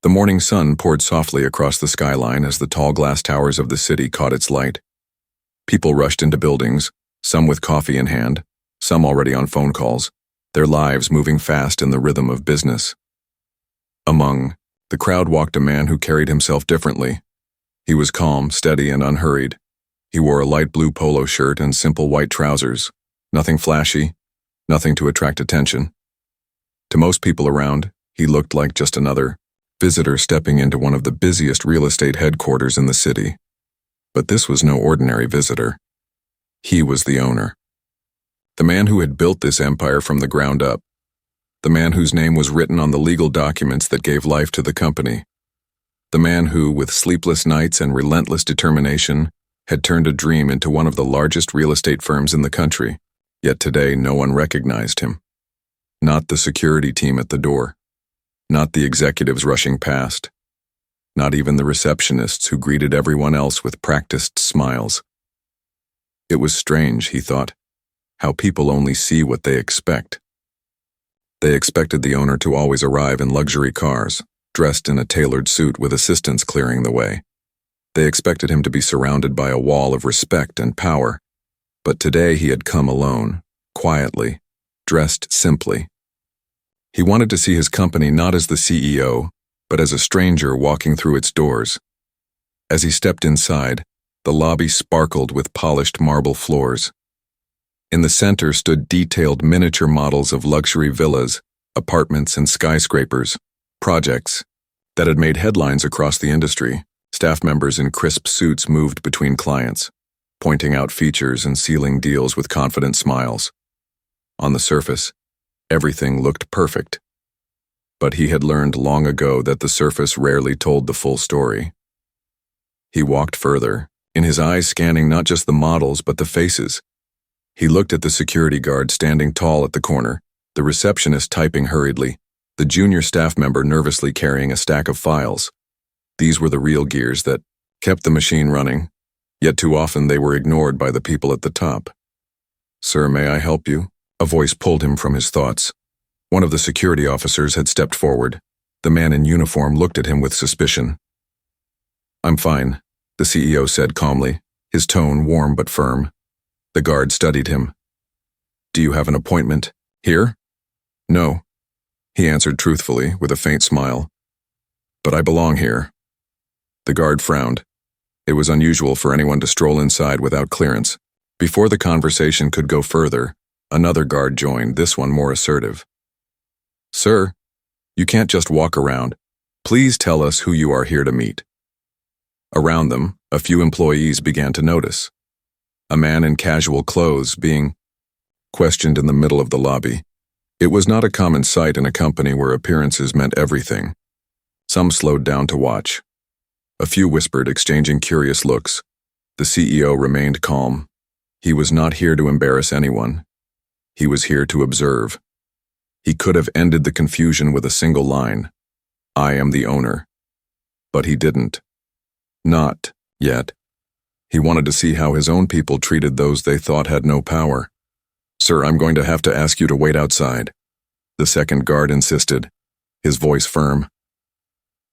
The morning sun poured softly across the skyline as the tall glass towers of the city caught its light. People rushed into buildings, some with coffee in hand, some already on phone calls, their lives moving fast in the rhythm of business. Among the crowd walked a man who carried himself differently. He was calm, steady, and unhurried. He wore a light blue polo shirt and simple white trousers. Nothing flashy, nothing to attract attention. To most people around, he looked like just another visitor stepping into one of the busiest real estate headquarters in the city. But this was no ordinary visitor. He was the owner. The man who had built this empire from the ground up. The man whose name was written on the legal documents that gave life to the company. The man who, with sleepless nights and relentless determination, had turned a dream into one of the largest real estate firms in the country. Yet today no one recognized him. Not the security team at the door. Not the executives rushing past. Not even the receptionists who greeted everyone else with practiced smiles. It was strange, he thought, how people only see what they expect. They expected the owner to always arrive in luxury cars, dressed in a tailored suit with assistants clearing the way. They expected him to be surrounded by a wall of respect and power. But today he had come alone, quietly, dressed simply. He wanted to see his company not as the CEO, but as a stranger walking through its doors. As he stepped inside, the lobby sparkled with polished marble floors. In the center stood detailed miniature models of luxury villas, apartments, and skyscrapers, projects that had made headlines across the industry. Staff members in crisp suits moved between clients, pointing out features and sealing deals with confident smiles. On the surface, everything looked perfect. But he had learned long ago that the surface rarely told the full story. He walked further, in his eyes scanning not just the models but the faces. He looked at the security guard standing tall at the corner, the receptionist typing hurriedly, the junior staff member nervously carrying a stack of files. These were the real gears that kept the machine running, yet too often they were ignored by the people at the top. "Sir, may I help you?" A voice pulled him from his thoughts. One of the security officers had stepped forward. The man in uniform looked at him with suspicion. "I'm fine," the CEO said calmly, his tone warm but firm. The guard studied him. "Do you have an appointment here?" "No," he answered truthfully with a faint smile. "But I belong here." The guard frowned. It was unusual for anyone to stroll inside without clearance. Before the conversation could go further, another guard joined, this one more assertive. "Sir, you can't just walk around. Please tell us who you are here to meet." Around them, a few employees began to notice. A man in casual clothes being questioned in the middle of the lobby. It was not a common sight in a company where appearances meant everything. Some slowed down to watch. A few whispered, exchanging curious looks. The CEO remained calm. He was not here to embarrass anyone. He was here to observe. He could have ended the confusion with a single line, "I am the owner." But he didn't. Not yet. He wanted to see how his own people treated those they thought had no power. "Sir, I'm going to have to ask you to wait outside," the second guard insisted, his voice firm.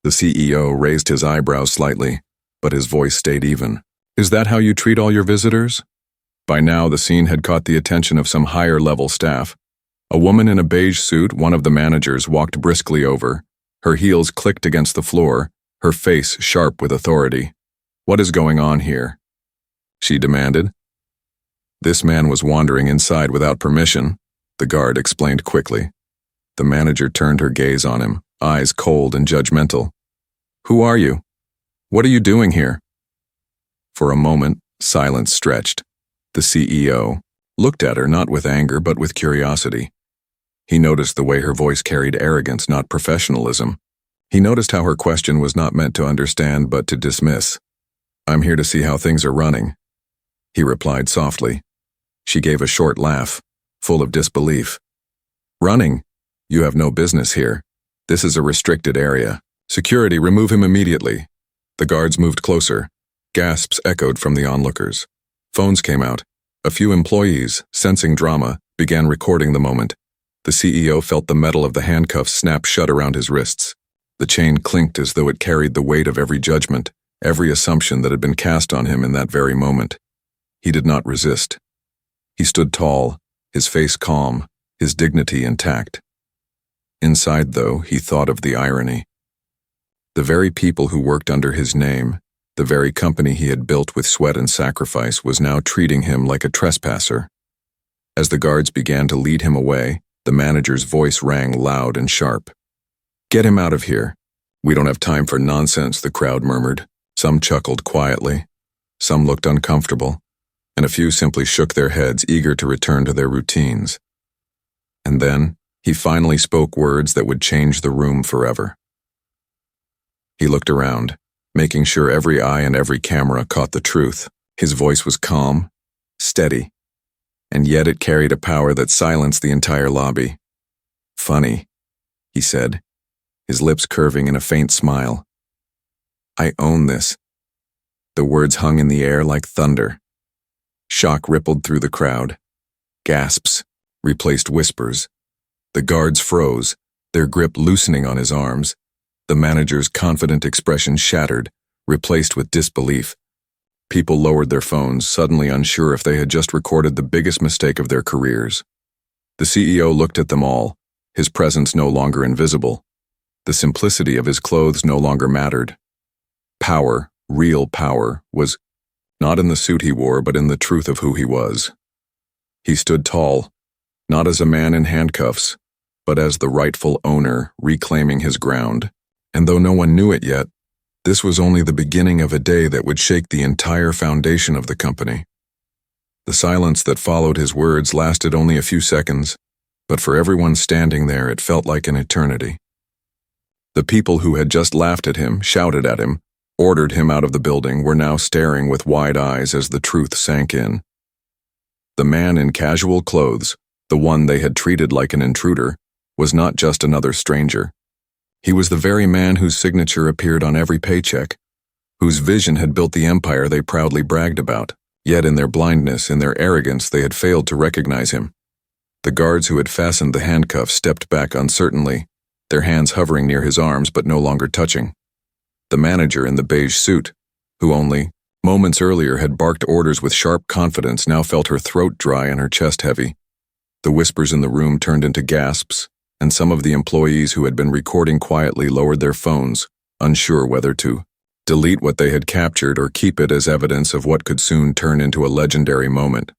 The CEO raised his eyebrows slightly, but his voice stayed even. "Is that how you treat all your visitors?" By now, the scene had caught the attention of some higher-level staff. A woman in a beige suit, one of the managers, walked briskly over. Her heels clicked against the floor, her face sharp with authority. "What is going on here?" she demanded. "This man was wandering inside without permission," the guard explained quickly. The manager turned her gaze on him, eyes cold and judgmental. "Who are you? What are you doing here?" For a moment, silence stretched. The CEO looked at her not with anger but with curiosity. He noticed the way her voice carried arrogance, not professionalism. He noticed how her question was not meant to understand but to dismiss. "I'm here to see how things are running," he replied softly. She gave a short laugh, full of disbelief. "Running? You have no business here. This is a restricted area. Security, remove him immediately." The guards moved closer. Gasps echoed from the onlookers. Phones came out. A few employees, sensing drama, began recording the moment. The CEO felt the metal of the handcuffs snap shut around his wrists. The chain clinked as though it carried the weight of every judgment, every assumption that had been cast on him in that very moment. He did not resist. He stood tall, his face calm, his dignity intact. Inside, though, he thought of the irony. The very people who worked under his name, the very company he had built with sweat and sacrifice, was now treating him like a trespasser. As the guards began to lead him away, the manager's voice rang loud and sharp. "Get him out of here. We don't have time for nonsense," the crowd murmured. Some chuckled quietly, some looked uncomfortable, and a few simply shook their heads, eager to return to their routines. And then, he finally spoke words that would change the room forever. He looked around, making sure every eye and every camera caught the truth. His voice was calm, steady, and yet it carried a power that silenced the entire lobby. "Funny," he said, his lips curving in a faint smile. "I own this." The words hung in the air like thunder. Shock rippled through the crowd. Gasps replaced whispers. The guards froze, their grip loosening on his arms. The manager's confident expression shattered, replaced with disbelief. People lowered their phones, suddenly unsure if they had just recorded the biggest mistake of their careers. The CEO looked at them all, his presence no longer invisible. The simplicity of his clothes no longer mattered. Power, real power, was not in the suit he wore, but in the truth of who he was. He stood tall, not as a man in handcuffs, but as the rightful owner reclaiming his ground. And though no one knew it yet, this was only the beginning of a day that would shake the entire foundation of the company. The silence that followed his words lasted only a few seconds, but for everyone standing there it felt like an eternity. The people who had just laughed at him, shouted at him, ordered him out of the building were now staring with wide eyes as the truth sank in. The man in casual clothes, the one they had treated like an intruder, was not just another stranger. He was the very man whose signature appeared on every paycheck, whose vision had built the empire they proudly bragged about. Yet in their blindness, in their arrogance, they had failed to recognize him. The guards who had fastened the handcuffs stepped back uncertainly, their hands hovering near his arms but no longer touching. The manager in the beige suit, who only moments earlier had barked orders with sharp confidence, now felt her throat dry and her chest heavy. The whispers in the room turned into gasps, and some of the employees who had been recording quietly lowered their phones, unsure whether to delete what they had captured or keep it as evidence of what could soon turn into a legendary moment.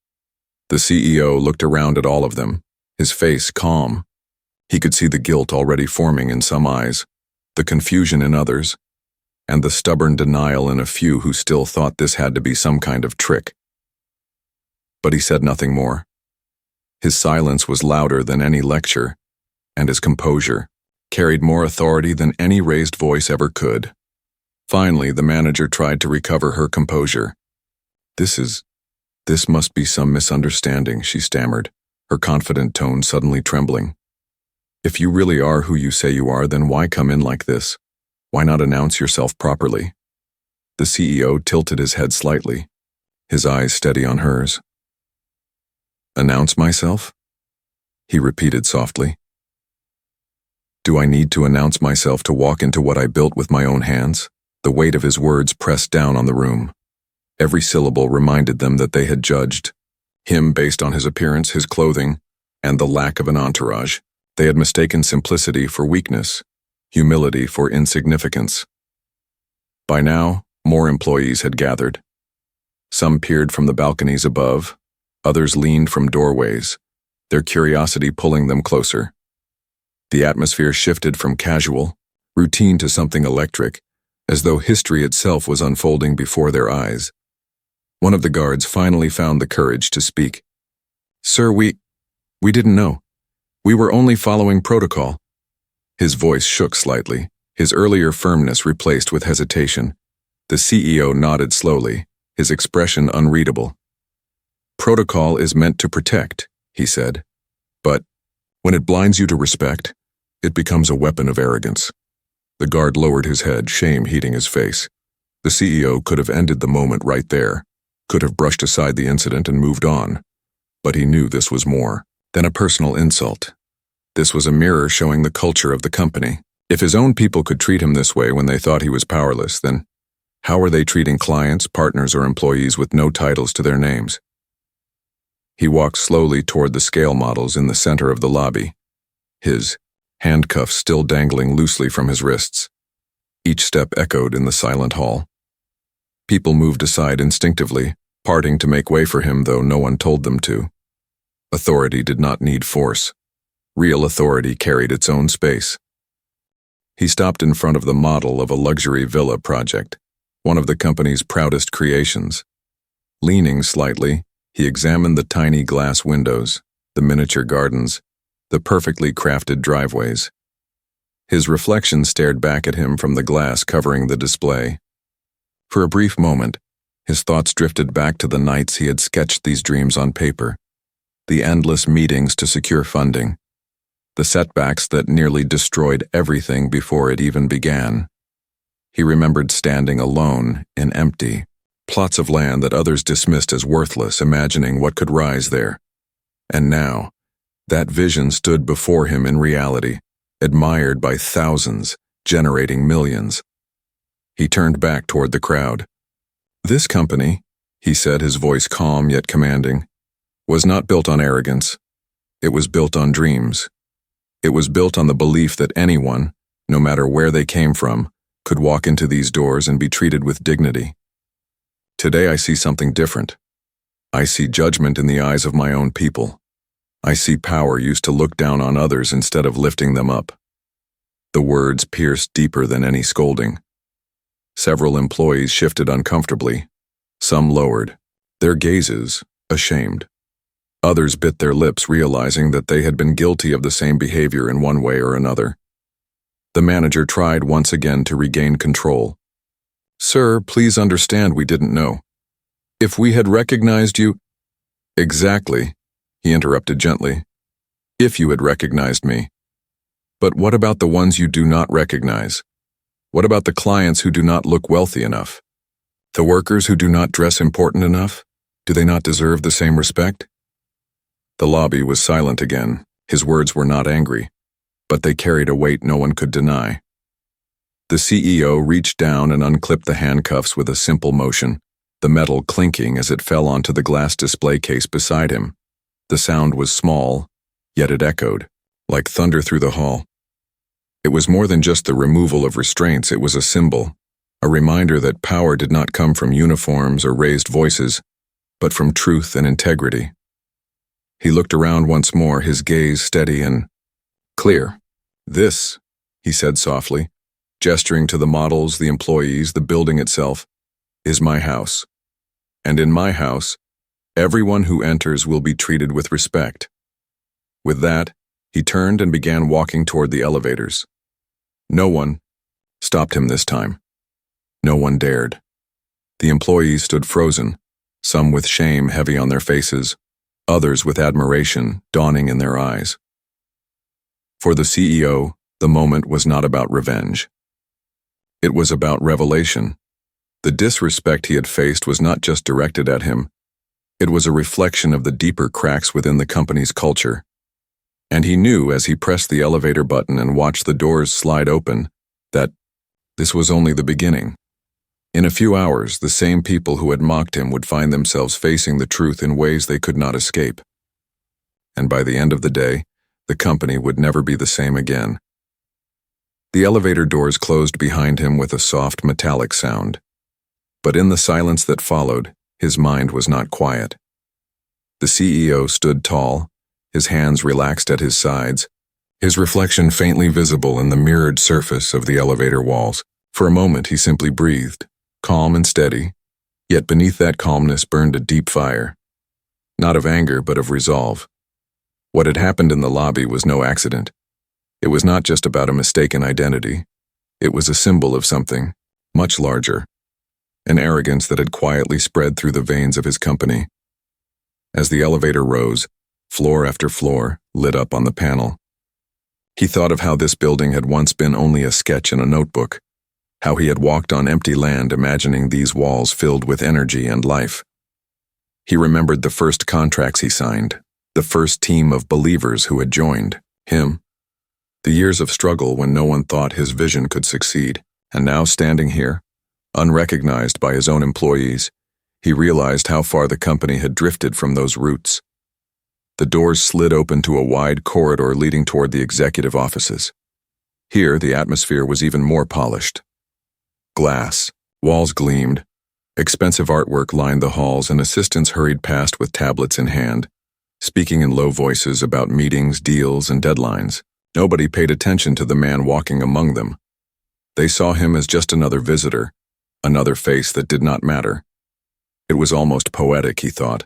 The CEO looked around at all of them, his face calm. He could see the guilt already forming in some eyes, the confusion in others, and the stubborn denial in a few who still thought this had to be some kind of trick. But he said nothing more. His silence was louder than any lecture, and his composure carried more authority than any raised voice ever could. Finally, the manager tried to recover her composure. This must be some misunderstanding," she stammered, her confident tone suddenly trembling. "If you really are who you say you are, then why come in like this? Why not announce yourself properly?" The CEO tilted his head slightly, his eyes steady on hers. "Announce myself?" he repeated softly. "Do I need to announce myself to walk into what I built with my own hands?" The weight of his words pressed down on the room. Every syllable reminded them that they had judged him based on his appearance, his clothing, and the lack of an entourage. They had mistaken simplicity for weakness, humility for insignificance. By now, more employees had gathered. Some peered from the balconies above, others leaned from doorways, their curiosity pulling them closer. The atmosphere shifted from casual, routine to something electric, as though history itself was unfolding before their eyes. One of the guards finally found the courage to speak. "Sir, we didn't know. We were only following protocol." His voice shook slightly, his earlier firmness replaced with hesitation. The CEO nodded slowly, his expression unreadable. "Protocol is meant to protect," he said. "But when it blinds you to respect, it becomes a weapon of arrogance." The guard lowered his head, shame heating his face. The CEO could have ended the moment right there, could have brushed aside the incident and moved on. But he knew this was more than a personal insult. This was a mirror showing the culture of the company, If his own people could treat him this way when they thought he was powerless, then how are they treating clients, partners, or employees with no titles to their names? He walked slowly toward the scale models in the center of the lobby, his handcuffs still dangling loosely from his wrists. Each step echoed in the silent hall. People moved aside instinctively, parting to make way for him, though no one told them to. Authority did not need force. Real authority carried its own space. He stopped in front of the model of a luxury villa project, one of the company's proudest creations. Leaning slightly, he examined the tiny glass windows, the miniature gardens, the perfectly crafted driveways. His reflection stared back at him from the glass covering the display. For a brief moment, his thoughts drifted back to the nights he had sketched these dreams on paper, the endless meetings to secure funding, the setbacks that nearly destroyed everything before it even began. He remembered standing alone in empty plots of land that others dismissed as worthless, imagining what could rise there. And now, that vision stood before him in reality, admired by thousands, generating millions. He turned back toward the crowd. This company, he said, his voice calm yet commanding, was not built on arrogance. It was built on dreams. It was built on the belief that anyone, no matter where they came from, could walk into these doors and be treated with dignity. Today I see something different. I see judgment in the eyes of my own people. I see power used to look down on others instead of lifting them up. The words pierced deeper than any scolding. Several employees shifted uncomfortably. Some lowered, their gazes ashamed. Others bit their lips, realizing that they had been guilty of the same behavior in one way or another. The manager tried once again to regain control. "Sir, please understand we didn't know. If we had recognized you—" "Exactly," he interrupted gently. "If you had recognized me. But what about the ones you do not recognize? What about the clients who do not look wealthy enough? The workers who do not dress important enough? Do they not deserve the same respect?" The lobby was silent again. His words were not angry, but they carried a weight no one could deny. The CEO reached down and unclipped the handcuffs with a simple motion, the metal clinking as it fell onto the glass display case beside him. The sound was small, yet it echoed, like thunder through the hall. It was more than just the removal of restraints, it was a symbol, a reminder that power did not come from uniforms or raised voices, but from truth and integrity. He looked around once more, his gaze steady and clear. "This," he said softly, gesturing to the models, the employees, the building itself, "is my house. And in my house, everyone who enters will be treated with respect." With that, he turned and began walking toward the elevators. No one stopped him this time. No one dared. The employees stood frozen, some with shame heavy on their faces, others with admiration dawning in their eyes. For the CEO, the moment was not about revenge. It was about revelation. The disrespect he had faced was not just directed at him. It was a reflection of the deeper cracks within the company's culture. And he knew as he pressed the elevator button and watched the doors slide open that this was only the beginning. In a few hours, the same people who had mocked him would find themselves facing the truth in ways they could not escape. And by the end of the day, the company would never be the same again. The elevator doors closed behind him with a soft metallic sound. But in the silence that followed, his mind was not quiet. The CEO stood tall, his hands relaxed at his sides, his reflection faintly visible in the mirrored surface of the elevator walls. For a moment he simply breathed, calm and steady, yet beneath that calmness burned a deep fire. Not of anger, but of resolve. What had happened in the lobby was no accident. It was not just about a mistaken identity. It was a symbol of something much larger, an arrogance that had quietly spread through the veins of his company. As the elevator rose, floor after floor lit up on the panel. He thought of how this building had once been only a sketch in a notebook, how he had walked on empty land imagining these walls filled with energy and life. He remembered the first contracts he signed, the first team of believers who had joined him. The years of struggle when no one thought his vision could succeed. And now standing here, unrecognized by his own employees, he realized how far the company had drifted from those roots. The doors slid open to a wide corridor leading toward the executive offices. Here, the atmosphere was even more polished. Glass, walls gleamed, expensive artwork lined the halls, and assistants hurried past with tablets in hand, speaking in low voices about meetings, deals, and deadlines. Nobody paid attention to the man walking among them. They saw him as just another visitor, another face that did not matter. It was almost poetic, he thought.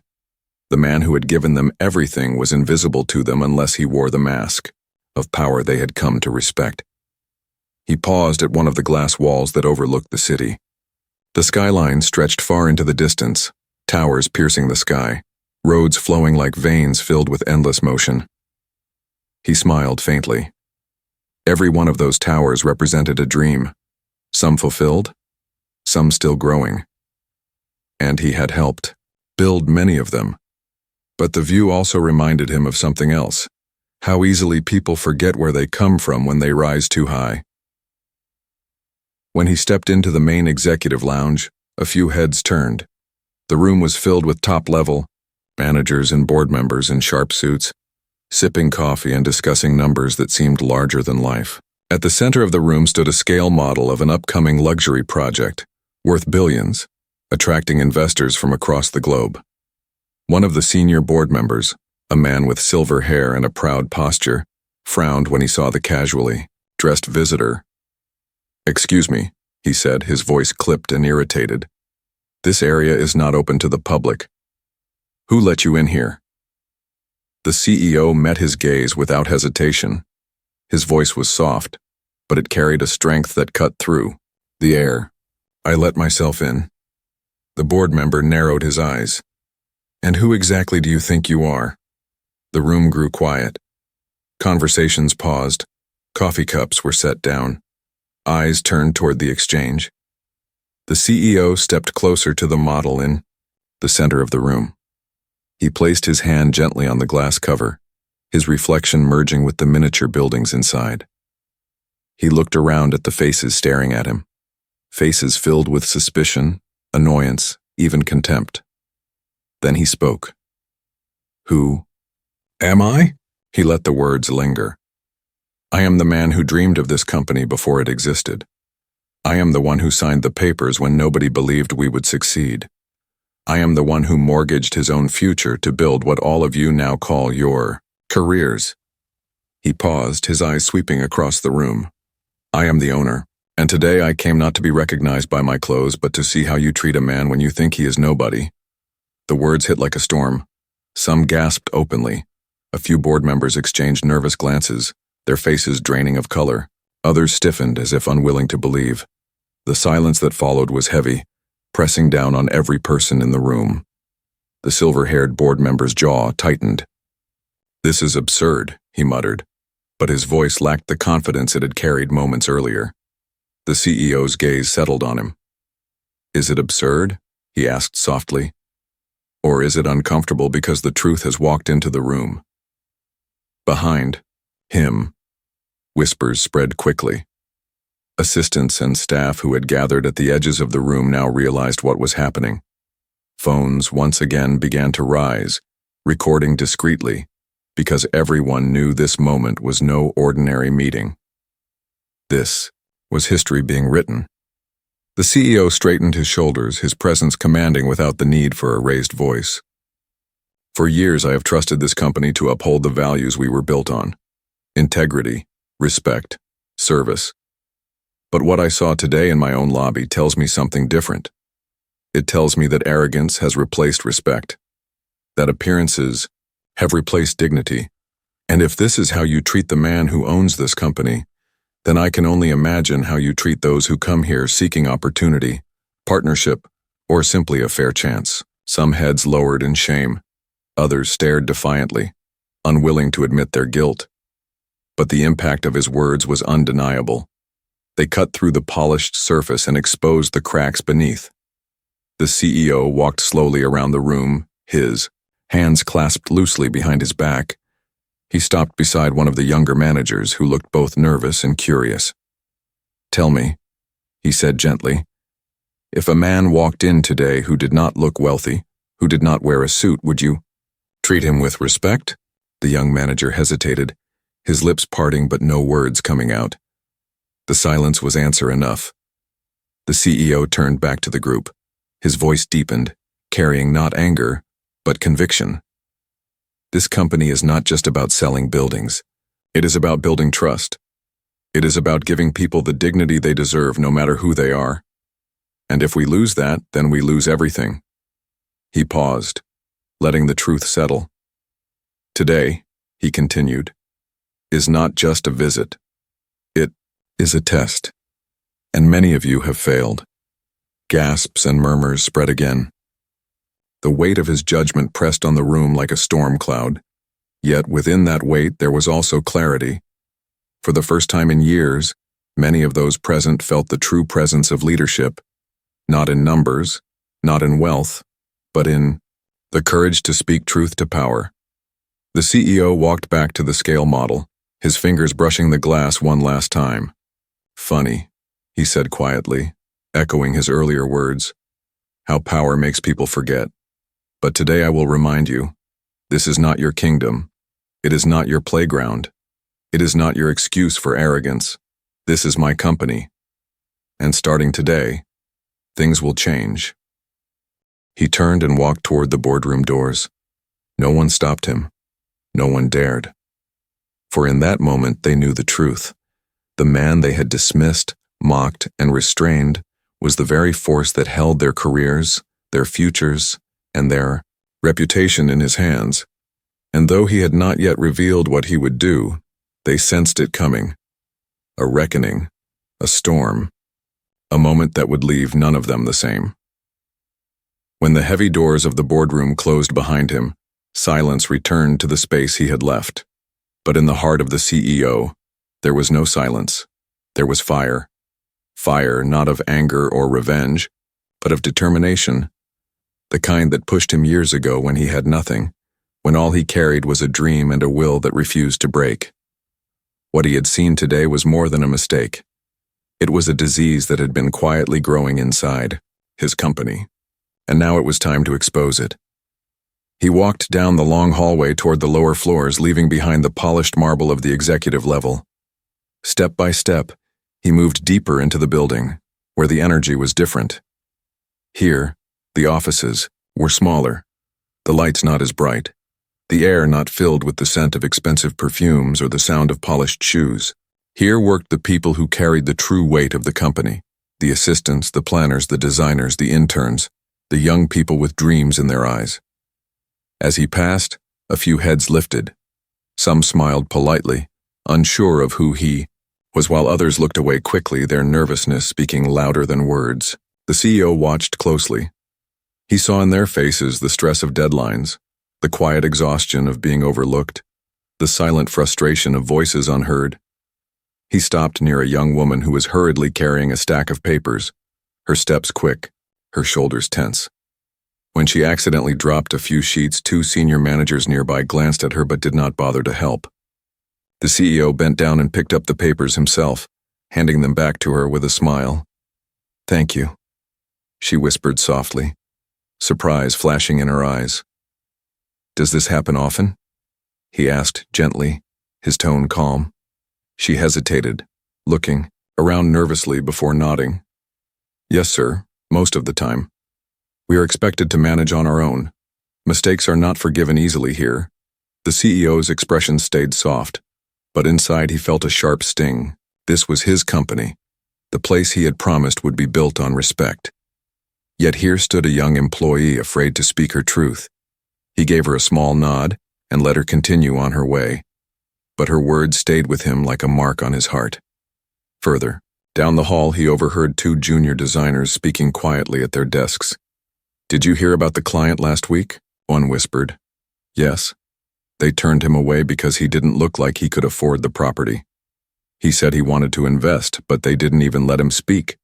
The man who had given them everything was invisible to them unless he wore the mask of power they had come to respect. He paused at one of the glass walls that overlooked the city. The skyline stretched far into the distance, towers piercing the sky, roads flowing like veins filled with endless motion. He smiled faintly. Every one of those towers represented a dream, some fulfilled, some still growing. And he had helped build many of them. But the view also reminded him of something else, how easily people forget where they come from when they rise too high. When he stepped into the main executive lounge, a few heads turned. The room was filled with top-level managers and board members in sharp suits, sipping coffee and discussing numbers that seemed larger than life. At the center of the room stood a scale model of an upcoming luxury project, worth billions, attracting investors from across the globe. One of the senior board members, a man with silver hair and a proud posture, frowned when he saw the casually dressed visitor. "Excuse me," he said, his voice clipped and irritated. "This area is not open to the public. Who let you in here?" The CEO met his gaze without hesitation. His voice was soft, but it carried a strength that cut through the air. "I let myself in." The board member narrowed his eyes. "And who exactly do you think you are?" The room grew quiet. Conversations paused. Coffee cups were set down. Eyes turned toward the exchange. The CEO stepped closer to the model in the center of the room. He placed his hand gently on the glass cover, his reflection merging with the miniature buildings inside. He looked around at the faces staring at him, faces filled with suspicion, annoyance, even contempt. Then he spoke. "Who am I?" He let the words linger. "I am the man who dreamed of this company before it existed. I am the one who signed the papers when nobody believed we would succeed. I am the one who mortgaged his own future to build what all of you now call your careers." He paused, his eyes sweeping across the room. "I am the owner, and today I came not to be recognized by my clothes, but to see how you treat a man when you think he is nobody." The words hit like a storm. Some gasped openly. A few board members exchanged nervous glances, their faces draining of color. Others stiffened as if unwilling to believe. The silence that followed was heavy, pressing down on every person in the room. The silver-haired board member's jaw tightened. "This is absurd," he muttered, but his voice lacked the confidence it had carried moments earlier. The CEO's gaze settled on him. "Is it absurd?" he asked softly. "Or is it uncomfortable because the truth has walked into the room?" Behind him, whispers spread quickly. Assistants and staff who had gathered at the edges of the room now realized what was happening. Phones once again began to rise, recording discreetly, because everyone knew this moment was no ordinary meeting. This was history being written. The CEO straightened his shoulders, his presence commanding without the need for a raised voice. "For years I have trusted this company to uphold the values we were built on: integrity, respect, service. But what I saw today in my own lobby tells me something different. It tells me that arrogance has replaced respect, that appearances have replaced dignity. And if this is how you treat the man who owns this company, then I can only imagine how you treat those who come here seeking opportunity, partnership, or simply a fair chance." Some heads lowered in shame. Others stared defiantly, unwilling to admit their guilt. But the impact of his words was undeniable. They cut through the polished surface and exposed the cracks beneath. The CEO walked slowly around the room, his hands clasped loosely behind his back, He stopped beside one of the younger managers who looked both nervous and curious. "Tell me," he said gently, "if a man walked in today who did not look wealthy, who did not wear a suit, would you treat him with respect?" The young manager hesitated, his lips parting but no words coming out. The silence was answer enough. The CEO turned back to the group. His voice deepened, carrying not anger, but conviction. This company is not just about selling buildings. It is about building trust. It is about giving people the dignity they deserve no matter who they are. And if we lose that, then we lose everything. He paused, letting the truth settle. Today, he continued, is not just a visit. It is a test. And many of you have failed. Gasps and murmurs spread again. The weight of his judgment pressed on the room like a storm cloud. Yet within that weight there was also clarity. For the first time in years, many of those present felt the true presence of leadership, not in numbers, not in wealth, but in the courage to speak truth to power. The CEO walked back to the scale model, his fingers brushing the glass one last time. "Funny," he said quietly, echoing his earlier words, "how power makes people forget. But today I will remind you, this is not your kingdom. It is not your playground. It is not your excuse for arrogance. This is my company. And starting today, things will change." He turned and walked toward the boardroom doors. No one stopped him. No one dared. For in that moment they knew the truth. The man they had dismissed, mocked, and restrained was the very force that held their careers, their futures, and their reputation in his hands. And though he had not yet revealed what he would do, they sensed it coming. A reckoning, a storm, a moment that would leave none of them the same. When the heavy doors of the boardroom closed behind him, silence returned to the space he had left. But in the heart of the CEO, there was no silence. There was fire. Fire not of anger or revenge, but of determination. The kind that pushed him years ago when he had nothing, when all he carried was a dream and a will that refused to break. What he had seen today was more than a mistake. It was a disease that had been quietly growing inside his company, and now it was time to expose it. He walked down the long hallway toward the lower floors, leaving behind the polished marble of the executive level. Step by step, he moved deeper into the building, where the energy was different. Here, the offices were smaller, the lights not as bright, the air not filled with the scent of expensive perfumes or the sound of polished shoes. Here worked the people who carried the true weight of the company, the assistants, the planners, the designers, the interns, the young people with dreams in their eyes. As he passed, a few heads lifted. Some smiled politely, unsure of who he was, while others looked away quickly, their nervousness speaking louder than words. The CEO watched closely. He saw in their faces the stress of deadlines, the quiet exhaustion of being overlooked, the silent frustration of voices unheard. He stopped near a young woman who was hurriedly carrying a stack of papers, her steps quick, her shoulders tense. When she accidentally dropped a few sheets, two senior managers nearby glanced at her but did not bother to help. The CEO bent down and picked up the papers himself, handing them back to her with a smile. "Thank you," she whispered softly, surprise flashing in her eyes. "Does this happen often?" he asked gently, his tone calm. She hesitated, looking around nervously before nodding. "Yes, sir, most of the time. We are expected to manage on our own. Mistakes are not forgiven easily here." The CEO's expression stayed soft, but inside he felt a sharp sting. This was his company. The place he had promised would be built on respect. Yet here stood a young employee afraid to speak her truth. He gave her a small nod and let her continue on her way. But her words stayed with him like a mark on his heart. Further, down the hall he overheard two junior designers speaking quietly at their desks. "Did you hear about the client last week?" one whispered. "Yes." They turned him away because he didn't look like he could afford the property. He said he wanted to invest, but they didn't even let him speak.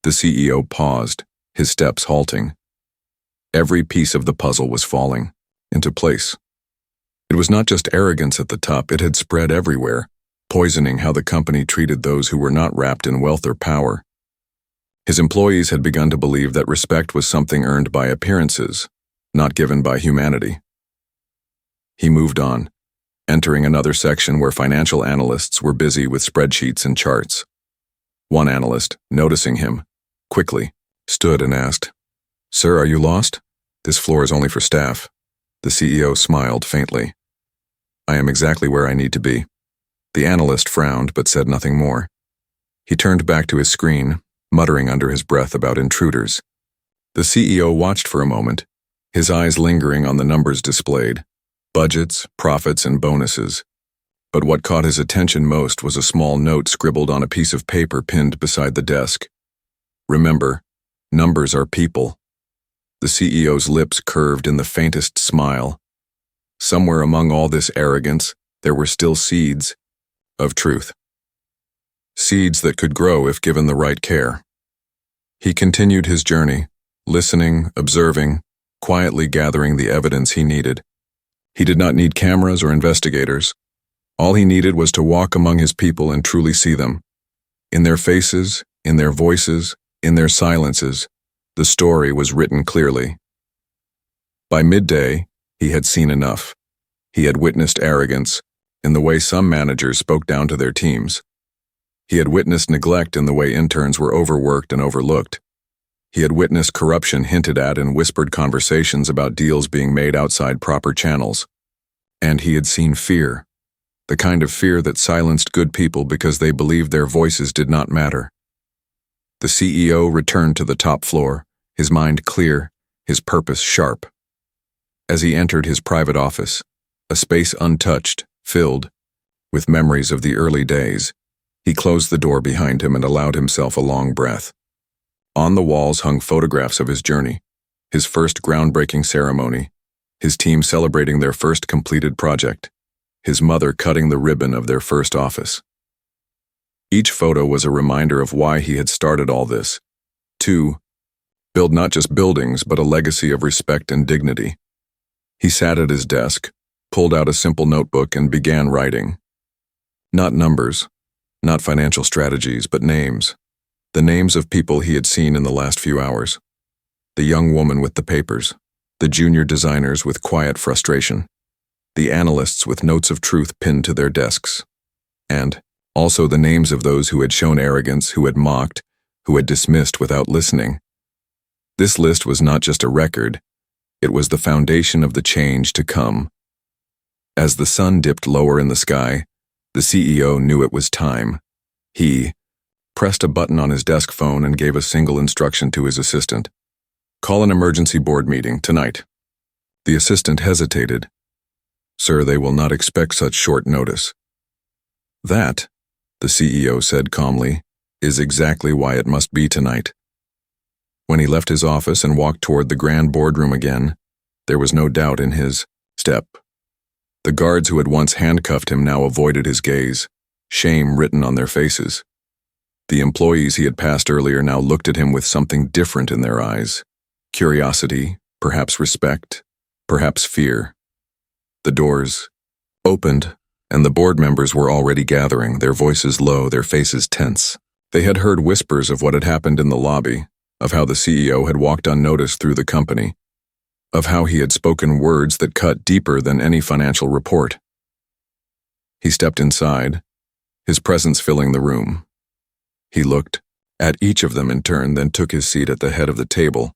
The CEO paused, his steps halting. Every piece of the puzzle was falling into place. It was not just arrogance at the top, it had spread everywhere, poisoning how the company treated those who were not wrapped in wealth or power. His employees had begun to believe that respect was something earned by appearances, not given by humanity. He moved on, entering another section where financial analysts were busy with spreadsheets and charts. One analyst, noticing him, quickly stood and asked, "Sir, are you lost? This floor is only for staff." The CEO smiled faintly. "I am exactly where I need to be." The analyst frowned but said nothing more. He turned back to his screen, muttering under his breath about intruders. The CEO watched for a moment, his eyes lingering on the numbers displayed, budgets, profits, and bonuses. But what caught his attention most was a small note scribbled on a piece of paper pinned beside the desk. "Remember, numbers are people." The CEO's lips curved in the faintest smile. Somewhere among all this arrogance, there were still seeds of truth. Seeds that could grow if given the right care. He continued his journey, listening, observing, quietly gathering the evidence he needed. He did not need cameras or investigators. All he needed was to walk among his people and truly see them. In their faces, in their voices, in their silences, the story was written clearly. By midday, he had seen enough. He had witnessed arrogance in the way some managers spoke down to their teams. He had witnessed neglect in the way interns were overworked and overlooked. He had witnessed corruption hinted at in whispered conversations about deals being made outside proper channels. And he had seen fear, the kind of fear that silenced good people because they believed their voices did not matter. The CEO returned to the top floor, his mind clear, his purpose sharp. As he entered his private office, a space untouched, filled with memories of the early days, he closed the door behind him and allowed himself a long breath. On the walls hung photographs of his journey, his first groundbreaking ceremony, his team celebrating their first completed project, his mother cutting the ribbon of their first office. Each photo was a reminder of why he had started all this. To build not just buildings, but a legacy of respect and dignity. He sat at his desk, pulled out a simple notebook, and began writing. Not numbers, not financial strategies, but names. The names of people he had seen in the last few hours. The young woman with the papers, the junior designers with quiet frustration, the analysts with notes of truth pinned to their desks, and also the names of those who had shown arrogance, who had mocked, who had dismissed without listening. This list was not just a record, it was the foundation of the change to come. As the sun dipped lower in the sky, the CEO knew it was time. He pressed a button on his desk phone and gave a single instruction to his assistant. "Call an emergency board meeting tonight." The assistant hesitated. "Sir, they will not expect such short notice." "That," the CEO said calmly, "is exactly why it must be tonight." When he left his office and walked toward the grand boardroom again, there was no doubt in his step. The guards who had once handcuffed him now avoided his gaze, shame written on their faces. The employees he had passed earlier now looked at him with something different in their eyes. Curiosity, perhaps respect, perhaps fear. The doors opened, and the board members were already gathering, their voices low, their faces tense. They had heard whispers of what had happened in the lobby, of how the CEO had walked unnoticed through the company, of how he had spoken words that cut deeper than any financial report. He stepped inside, his presence filling the room. He looked at each of them in turn, then took his seat at the head of the table.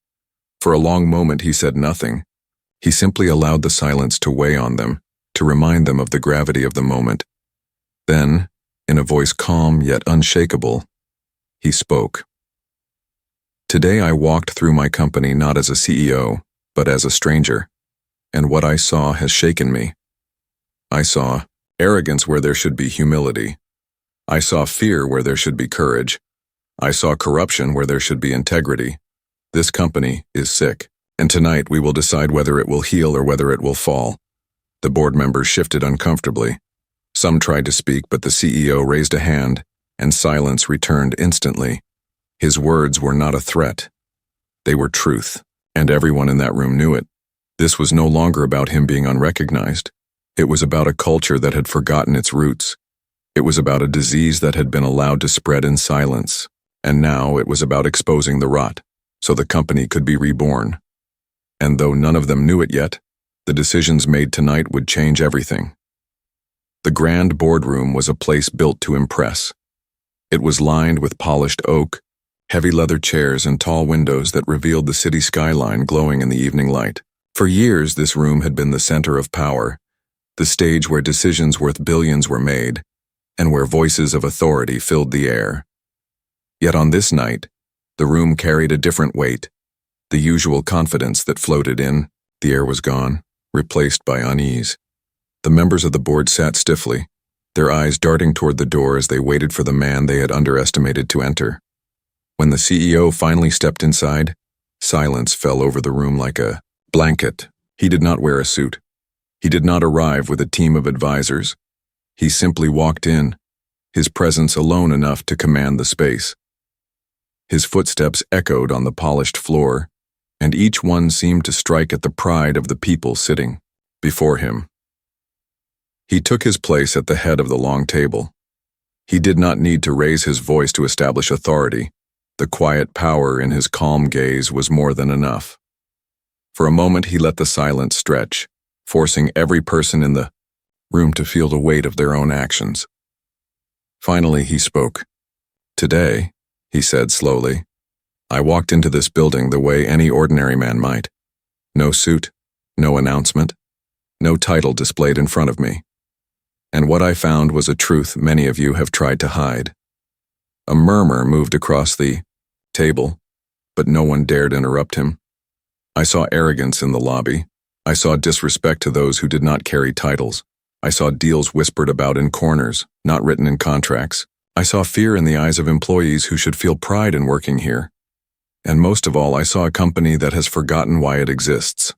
For a long moment he said nothing. He simply allowed the silence to weigh on them, to remind them of the gravity of the moment. Then, in a voice calm yet unshakable, he spoke. "Today I walked through my company not as a CEO, but as a stranger, and what I saw has shaken me. I saw arrogance where there should be humility. I saw fear where there should be courage. I saw corruption where there should be integrity. This company is sick, and tonight we will decide whether it will heal or whether it will fall." The board members shifted uncomfortably. Some tried to speak, but the CEO raised a hand, and silence returned instantly. His words were not a threat. They were truth, and everyone in that room knew it. This was no longer about him being unrecognized. It was about a culture that had forgotten its roots. It was about a disease that had been allowed to spread in silence. And now it was about exposing the rot, so the company could be reborn. And though none of them knew it yet, the decisions made tonight would change everything. The grand boardroom was a place built to impress. It was lined with polished oak, heavy leather chairs and tall windows that revealed the city skyline glowing in the evening light. For years, this room had been the center of power, the stage where decisions worth billions were made, and where voices of authority filled the air. Yet on this night, the room carried a different weight. The usual confidence that floated in, the air was gone, replaced by unease. The members of the board sat stiffly, their eyes darting toward the door as they waited for the man they had underestimated to enter. When the CEO finally stepped inside, silence fell over the room like a blanket. He did not wear a suit. He did not arrive with a team of advisors. He simply walked in, his presence alone enough to command the space. His footsteps echoed on the polished floor, and each one seemed to strike at the pride of the people sitting before him. He took his place at the head of the long table. He did not need to raise his voice to establish authority. The quiet power in his calm gaze was more than enough. For a moment he let the silence stretch, forcing every person in the room to feel the weight of their own actions. Finally he spoke. "Today," he said slowly, "I walked into this building the way any ordinary man might. No suit, no announcement, no title displayed in front of me. And what I found was a truth many of you have tried to hide." A murmur moved across the table, but no one dared interrupt him. I saw arrogance in the lobby. I saw disrespect to those who did not carry titles. I saw deals whispered about in corners, not written in contracts. I saw fear in the eyes of employees who should feel pride in working here. And most of all, I saw a company that has forgotten why it exists.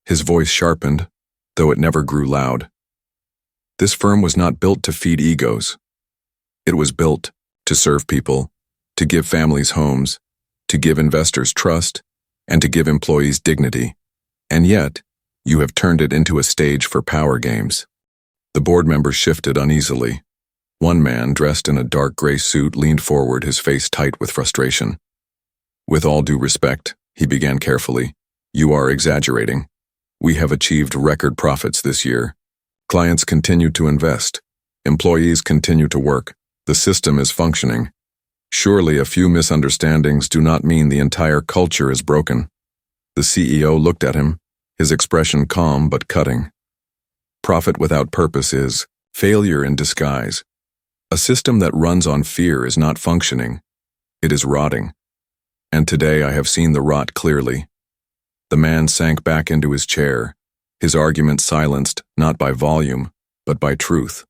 His voice sharpened, though it never grew loud. This firm was not built to feed egos. It was built to serve people, to give families homes, to give investors trust, and to give employees dignity. And yet, you have turned it into a stage for power games. The board members shifted uneasily. One man, dressed in a dark gray suit, leaned forward, his face tight with frustration. "With all due respect," he began carefully, "you are exaggerating. We have achieved record profits this year. Clients continue to invest. Employees continue to work. The system is functioning. Surely a few misunderstandings do not mean the entire culture is broken." The CEO looked at him, his expression calm but cutting. "Profit without purpose is failure in disguise. A system that runs on fear is not functioning. It is rotting. And today I have seen the rot clearly." The man sank back into his chair, his argument silenced not by volume, but by truth.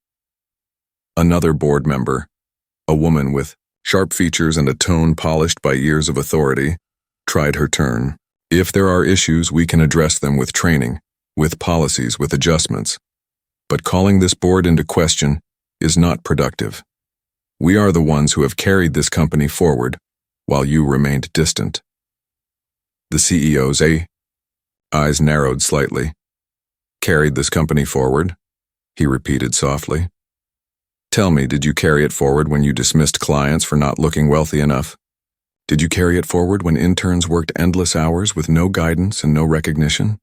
Another board member, a woman with sharp features and a tone polished by years of authority, tried her turn. "If there are issues, we can address them with training, with policies, with adjustments. But calling this board into question is not productive. We are the ones who have carried this company forward, while you remained distant." The CEO's eyes narrowed slightly. "Carried this company forward?" he repeated softly. "Tell me, did you carry it forward when you dismissed clients for not looking wealthy enough? Did you carry it forward when interns worked endless hours with no guidance and no recognition?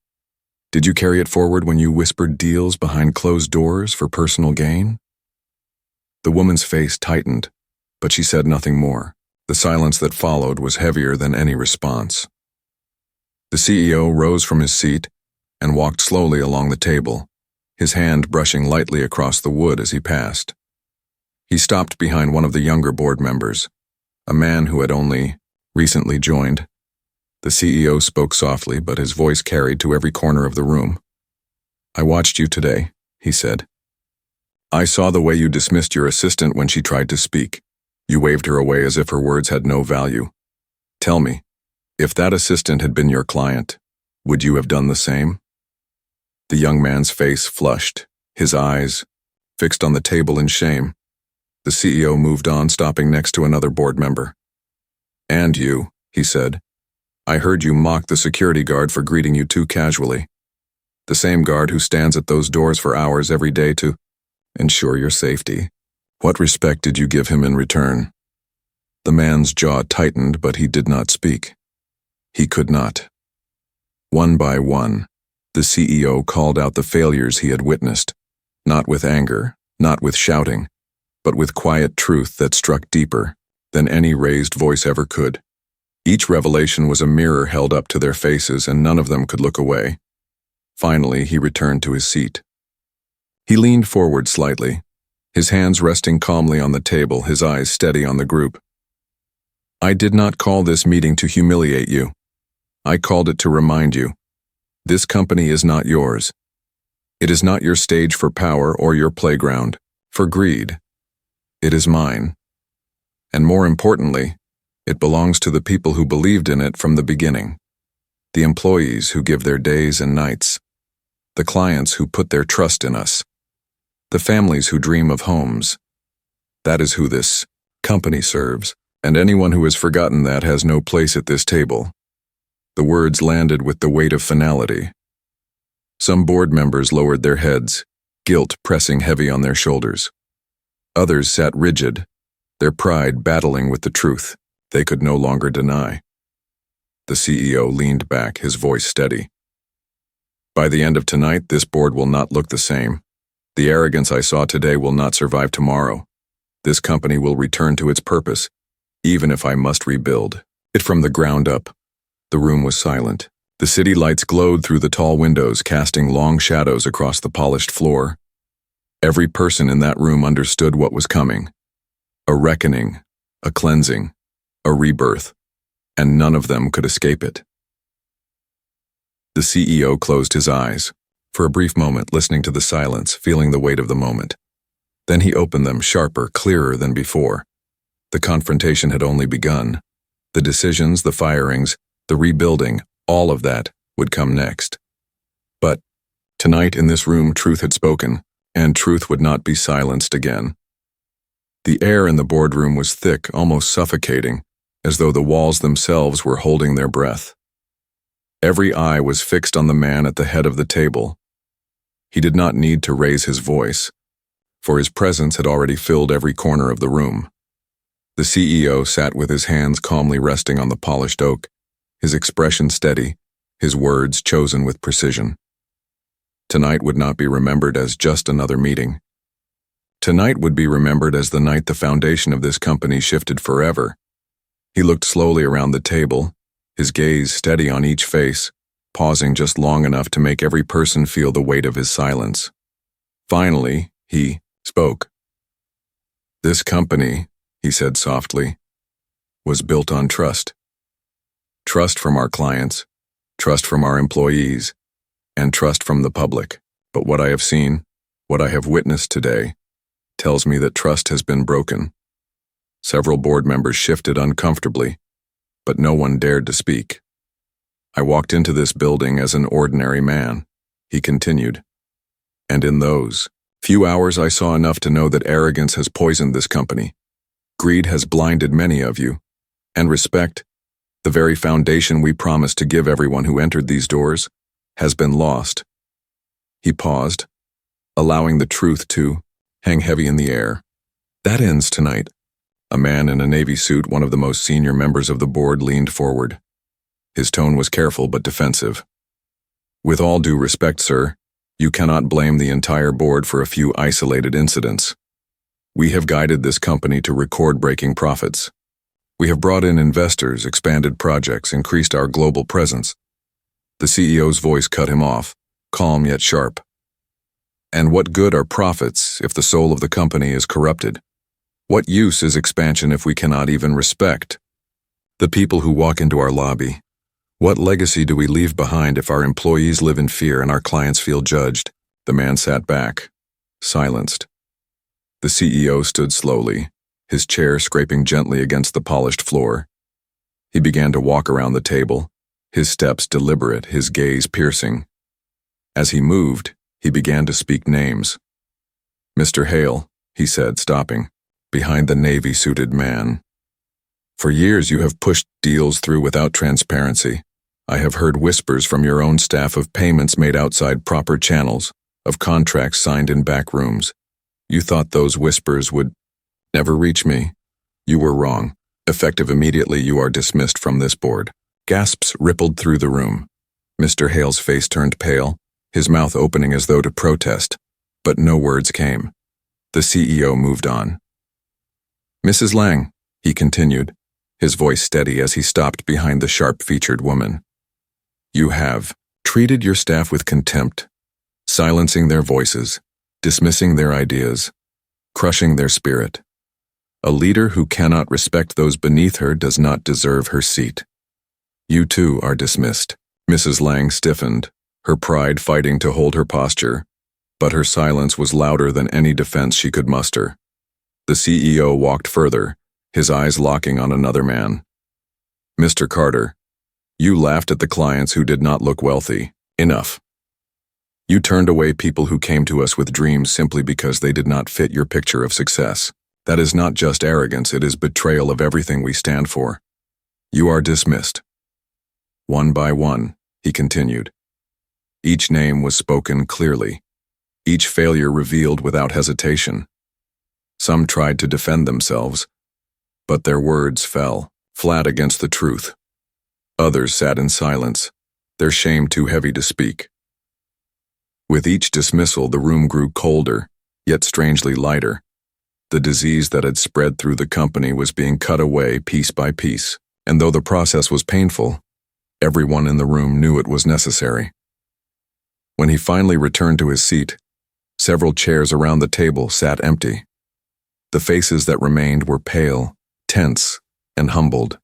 Did you carry it forward when you whispered deals behind closed doors for personal gain?" The woman's face tightened, but she said nothing more. The silence that followed was heavier than any response. The CEO rose from his seat and walked slowly along the table, his hand brushing lightly across the wood as he passed. He stopped behind one of the younger board members, a man who had only recently joined. The CEO spoke softly, but his voice carried to every corner of the room. "I watched you today," he said. "I saw the way you dismissed your assistant when she tried to speak. You waved her away as if her words had no value. Tell me, if that assistant had been your client, would you have done the same?" The young man's face flushed, his eyes fixed on the table in shame. The CEO moved on, stopping next to another board member. "And you," he said. "I heard you mock the security guard for greeting you too casually. The same guard who stands at those doors for hours every day to ensure your safety. What respect did you give him in return? The man's jaw tightened, but he did not speak. He could not. One by one, the CEO called out the failures he had witnessed, not with anger, not with shouting, but with quiet truth that struck deeper than any raised voice ever could. Each revelation was a mirror held up to their faces, and none of them could look away. Finally, he returned to his seat. He leaned forward slightly, his hands resting calmly on the table, his eyes steady on the group. I did not call this meeting to humiliate you. I called it to remind you. This company is not yours. It is not your stage for power or your playground for greed. It is mine. And more importantly, it belongs to the people who believed in it from the beginning. The employees who give their days and nights. The clients who put their trust in us. The families who dream of homes. That is who this company serves, and anyone who has forgotten that has no place at this table. The words landed with the weight of finality. Some board members lowered their heads, guilt pressing heavy on their shoulders. Others sat rigid, their pride battling with the truth they could no longer deny. The CEO leaned back, his voice steady. By the end of tonight, this board will not look the same. The arrogance I saw today will not survive tomorrow. This company will return to its purpose, even if I must rebuild it from the ground up. The room was silent. The city lights glowed through the tall windows, casting long shadows across the polished floor. Every person in that room understood what was coming. A reckoning, a cleansing, a rebirth, and none of them could escape it. The CEO closed his eyes, for a brief moment listening to the silence, feeling the weight of the moment. Then he opened them, sharper, clearer than before. The confrontation had only begun. The decisions, the firings, the rebuilding, all of that would come next. But tonight in this room, truth had spoken, and truth would not be silenced again. The air in the boardroom was thick, almost suffocating, as though the walls themselves were holding their breath. Every eye was fixed on the man at the head of the table. He did not need to raise his voice, for his presence had already filled every corner of the room. The CEO sat with his hands calmly resting on the polished oak, his expression steady, his words chosen with precision. Tonight would not be remembered as just another meeting. Tonight would be remembered as the night the foundation of this company shifted forever. He looked slowly around the table, his gaze steady on each face, pausing just long enough to make every person feel the weight of his silence. Finally, he spoke. This company, he said softly, was built on trust. Trust from our clients, trust from our employees, and trust from the public. But what I have seen, what I have witnessed today, tells me that trust has been broken. Several board members shifted uncomfortably, but no one dared to speak. I walked into this building as an ordinary man, he continued, and in those few hours I saw enough to know that arrogance has poisoned this company. Greed has blinded many of you, and respect, the very foundation we promised to give everyone who entered these doors, has been lost. He paused, allowing the truth to hang heavy in the air. That ends tonight. A man in a navy suit, one of the most senior members of the board, leaned forward. His tone was careful but defensive. With all due respect, sir, you cannot blame the entire board for a few isolated incidents. We have guided this company to record-breaking profits. We have brought in investors, expanded projects, increased our global presence. The CEO's voice cut him off, calm yet sharp. And what good are profits if the soul of the company is corrupted? What use is expansion if we cannot even respect the people who walk into our lobby? What legacy do we leave behind if our employees live in fear and our clients feel judged? The man sat back, silenced. The CEO stood slowly, his chair scraping gently against the polished floor. He began to walk around the table, his steps deliberate, his gaze piercing. As he moved, he began to speak names. Mr. Hale, he said, stopping, behind the navy-suited man. For years you have pushed deals through without transparency, I have heard whispers from your own staff of payments made outside proper channels, of contracts signed in back rooms. You thought those whispers would never reach me. You were wrong. Effective immediately, you are dismissed from this board." Gasps rippled through the room. Mr. Hale's face turned pale, his mouth opening as though to protest, but no words came. The CEO moved on. "Mrs. Lang," he continued, his voice steady as he stopped behind the sharp-featured woman. "You have treated your staff with contempt, silencing their voices, dismissing their ideas, crushing their spirit. A leader who cannot respect those beneath her does not deserve her seat. You too are dismissed." Mrs. Lang stiffened, her pride fighting to hold her posture, but her silence was louder than any defense she could muster. The CEO walked further, his eyes locking on another man. "Mr. Carter, you laughed at the clients who did not look wealthy. Enough. You turned away people who came to us with dreams simply because they did not fit your picture of success. That is not just arrogance, it is betrayal of everything we stand for. You are dismissed." One by one, he continued. Each name was spoken clearly, each failure revealed without hesitation. Some tried to defend themselves, but their words fell flat against the truth. Others sat in silence, their shame too heavy to speak. With each dismissal, the room grew colder, yet strangely lighter. The disease that had spread through the company was being cut away piece by piece, and though the process was painful, everyone in the room knew it was necessary. When he finally returned to his seat, several chairs around the table sat empty. The faces that remained were pale, tense, and humbled.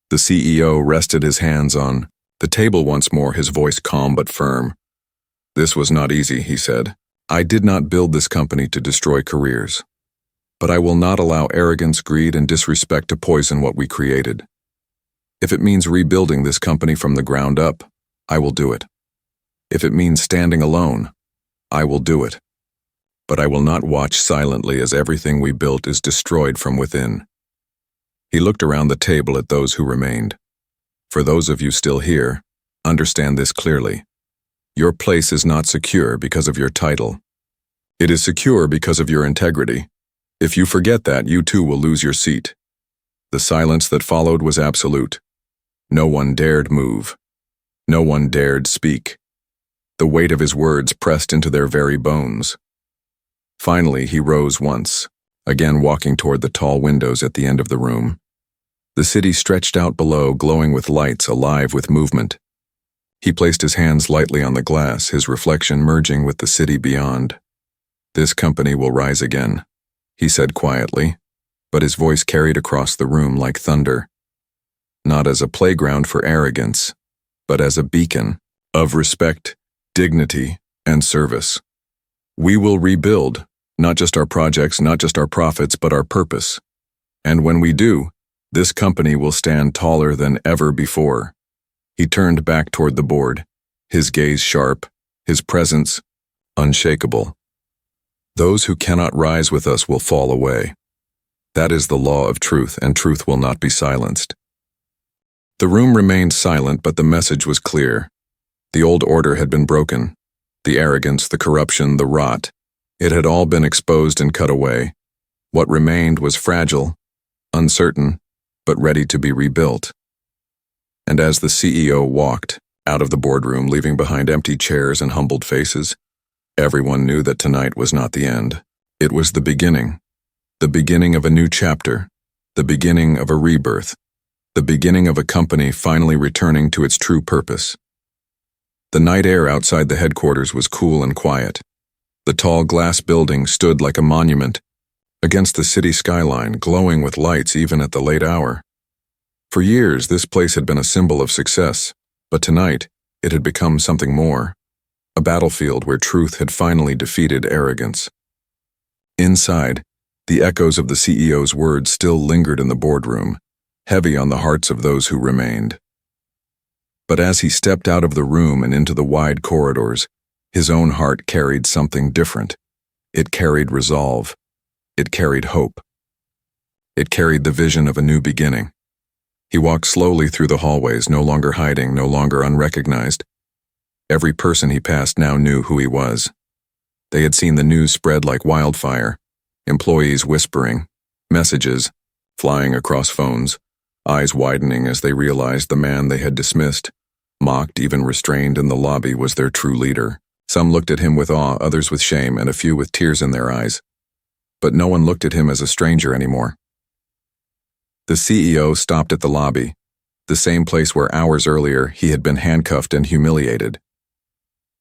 The CEO rested his hands on the table once more, his voice calm but firm. "This was not easy," he said. "I did not build this company to destroy careers. But I will not allow arrogance, greed, and disrespect to poison what we created. If it means rebuilding this company from the ground up, I will do it. If it means standing alone, I will do it. But I will not watch silently as everything we built is destroyed from within." He looked around the table at those who remained. "For those of you still here, understand this clearly. Your place is not secure because of your title. It is secure because of your integrity. If you forget that, you too will lose your seat." The silence that followed was absolute. No one dared move. No one dared speak. The weight of his words pressed into their very bones. Finally, he rose once, again walking toward the tall windows at the end of the room. The city stretched out below, glowing with lights, alive with movement. He placed his hands lightly on the glass, his reflection merging with the city beyond. "This company will rise again," he said quietly, but his voice carried across the room like thunder. Not as a playground for arrogance, but as a beacon of respect, dignity, and service. "We will rebuild, not just our projects, not just our profits, but our purpose. And when we do, this company will stand taller than ever before." He turned back toward the board, his gaze sharp, his presence unshakable. "Those who cannot rise with us will fall away. That is the law of truth, and truth will not be silenced." The room remained silent, but the message was clear. The old order had been broken. The arrogance, the corruption, the rot. It had all been exposed and cut away. What remained was fragile, uncertain, but ready to be rebuilt. And as the CEO walked out of the boardroom, leaving behind empty chairs and humbled faces, everyone knew that tonight was not the end. It was the beginning of a new chapter, the beginning of a rebirth, the beginning of a company finally returning to its true purpose. The night air outside the headquarters was cool and quiet. The tall glass building stood like a monument against the city skyline, glowing with lights even at the late hour. For years, this place had been a symbol of success, but tonight, it had become something more, a battlefield where truth had finally defeated arrogance. Inside, the echoes of the CEO's words still lingered in the boardroom, heavy on the hearts of those who remained. But as he stepped out of the room and into the wide corridors, his own heart carried something different. It carried resolve. It carried hope. It carried the vision of a new beginning. He walked slowly through the hallways, no longer hiding, no longer unrecognized. Every person he passed now knew who he was. They had seen the news spread like wildfire, employees whispering, messages flying across phones, eyes widening as they realized the man they had dismissed, mocked, even restrained in the lobby, was their true leader. Some looked at him with awe, others with shame, and a few with tears in their eyes. But no one looked at him as a stranger anymore. The CEO stopped at the lobby, the same place where hours earlier he had been handcuffed and humiliated.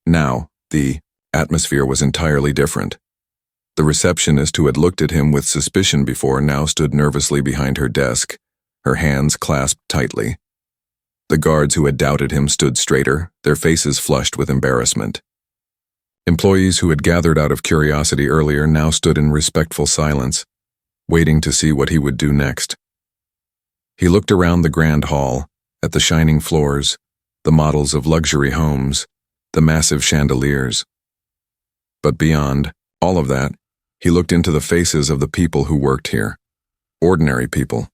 Now, the atmosphere was entirely different. The receptionist who had looked at him with suspicion before now stood nervously behind her desk, her hands clasped tightly. The guards who had doubted him stood straighter, their faces flushed with embarrassment. Employees who had gathered out of curiosity earlier now stood in respectful silence, waiting to see what he would do next. He looked around the grand hall, at the shining floors, the models of luxury homes, the massive chandeliers. But beyond all of that, he looked into the faces of the people who worked here. Ordinary people,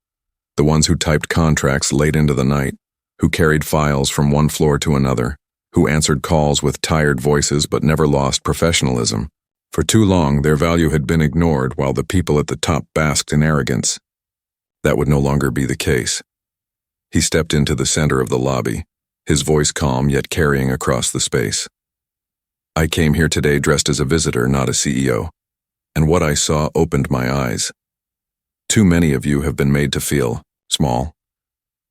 the ones who typed contracts late into the night, who carried files from one floor to another, who answered calls with tired voices but never lost professionalism. For too long, their value had been ignored while the people at the top basked in arrogance. That would no longer be the case. He stepped into the center of the lobby, his voice calm yet carrying across the space. I came here today dressed as a visitor, not a CEO, and what I saw opened my eyes. Too many of you have been made to feel small.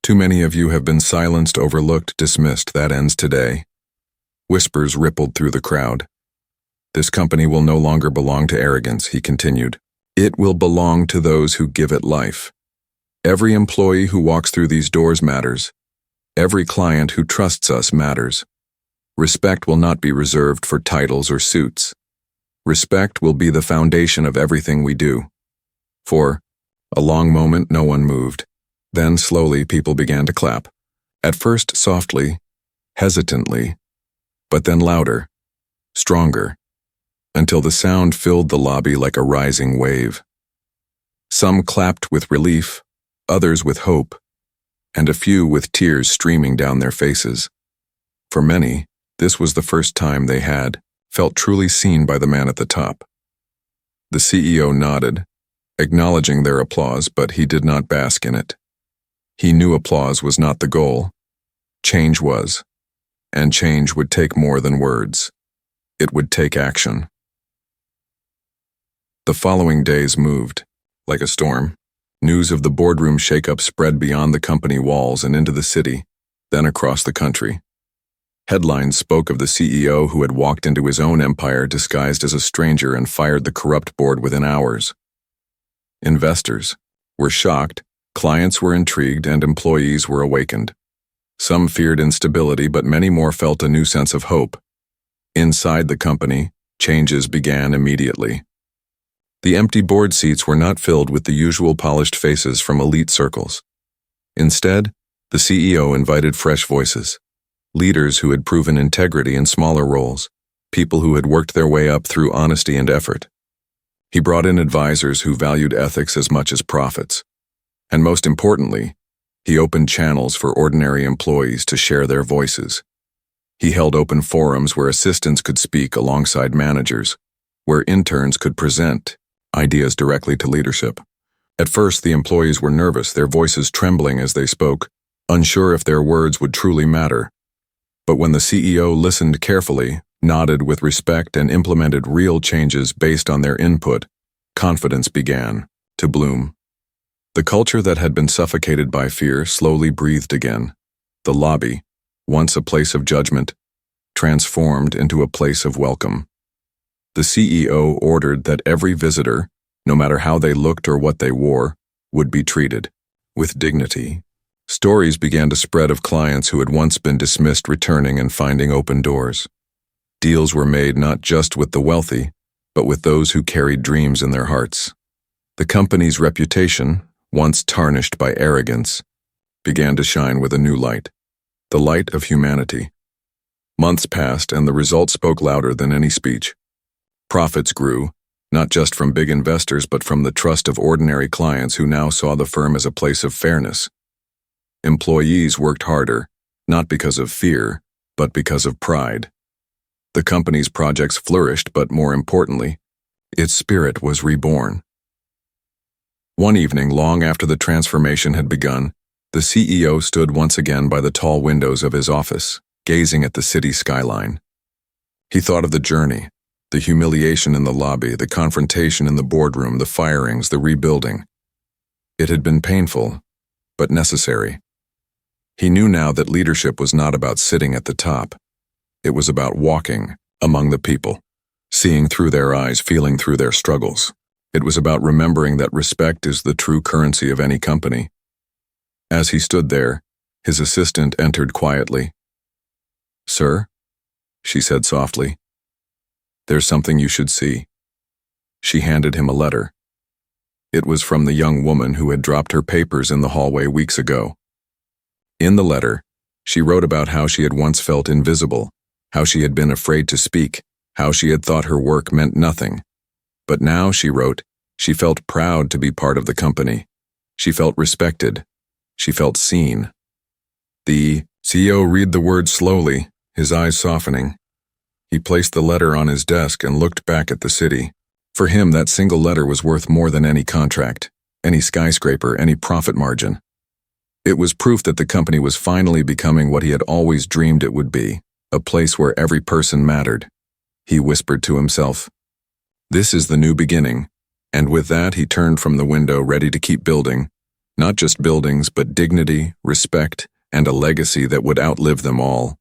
Too many of you have been silenced, overlooked, dismissed. That ends today. Whispers rippled through the crowd. This company will no longer belong to arrogance, he continued. It will belong to those who give it life. Every employee who walks through these doors matters. Every client who trusts us matters. Respect will not be reserved for titles or suits. Respect will be the foundation of everything we do. For a long moment, no one moved. Then, slowly, people began to clap. At first, softly, hesitantly, but then louder, stronger, until the sound filled the lobby like a rising wave. Some clapped with relief, others with hope, and a few with tears streaming down their faces. For many, this was the first time they had felt truly seen by the man at the top. The CEO nodded, acknowledging their applause, but he did not bask in it. He knew applause was not the goal. Change was, and change would take more than words. It would take action. The following days moved, like a storm. News of the boardroom shakeup spread beyond the company walls and into the city, then across the country. Headlines spoke of the CEO who had walked into his own empire disguised as a stranger and fired the corrupt board within hours. Investors were shocked, clients were intrigued, and employees were awakened. Some feared instability, but many more felt a new sense of hope. Inside the company, changes began immediately. The empty board seats were not filled with the usual polished faces from elite circles. Instead, the CEO invited fresh voices, leaders who had proven integrity in smaller roles, people who had worked their way up through honesty and effort. He brought in advisors who valued ethics as much as profits. And most importantly, he opened channels for ordinary employees to share their voices. He held open forums where assistants could speak alongside managers, where interns could present ideas directly to leadership. At first, the employees were nervous, their voices trembling as they spoke, unsure if their words would truly matter. But when the CEO listened carefully, nodded with respect, and implemented real changes based on their input, confidence began to bloom. The culture that had been suffocated by fear slowly breathed again. The lobby, once a place of judgment, transformed into a place of welcome. The CEO ordered that every visitor, no matter how they looked or what they wore, would be treated with dignity. Stories began to spread of clients who had once been dismissed returning and finding open doors. Deals were made not just with the wealthy, but with those who carried dreams in their hearts. The company's reputation, once tarnished by arrogance, began to shine with a new light, the light of humanity. Months passed, and the results spoke louder than any speech. Profits grew, not just from big investors but from the trust of ordinary clients who now saw the firm as a place of fairness. Employees worked harder, not because of fear, but because of pride. The company's projects flourished, but more importantly, its spirit was reborn. One evening, long after the transformation had begun, the CEO stood once again by the tall windows of his office, gazing at the city skyline. He thought of the journey, the humiliation in the lobby, the confrontation in the boardroom, the firings, the rebuilding. It had been painful, but necessary. He knew now that leadership was not about sitting at the top. It was about walking among the people, seeing through their eyes, feeling through their struggles. It was about remembering that respect is the true currency of any company. As he stood there, his assistant entered quietly. "Sir?" she said softly. "There's something you should see." She handed him a letter. It was from the young woman who had dropped her papers in the hallway weeks ago. In the letter, she wrote about how she had once felt invisible, how she had been afraid to speak, how she had thought her work meant nothing. But now, she wrote, she felt proud to be part of the company. She felt respected. She felt seen. The CEO read the words slowly, his eyes softening. He placed the letter on his desk and looked back at the city. For him, that single letter was worth more than any contract, any skyscraper, any profit margin. It was proof that the company was finally becoming what he had always dreamed it would be, a place where every person mattered. He whispered to himself, "This is the new beginning," and with that he turned from the window ready to keep building, not just buildings, but dignity, respect, and a legacy that would outlive them all.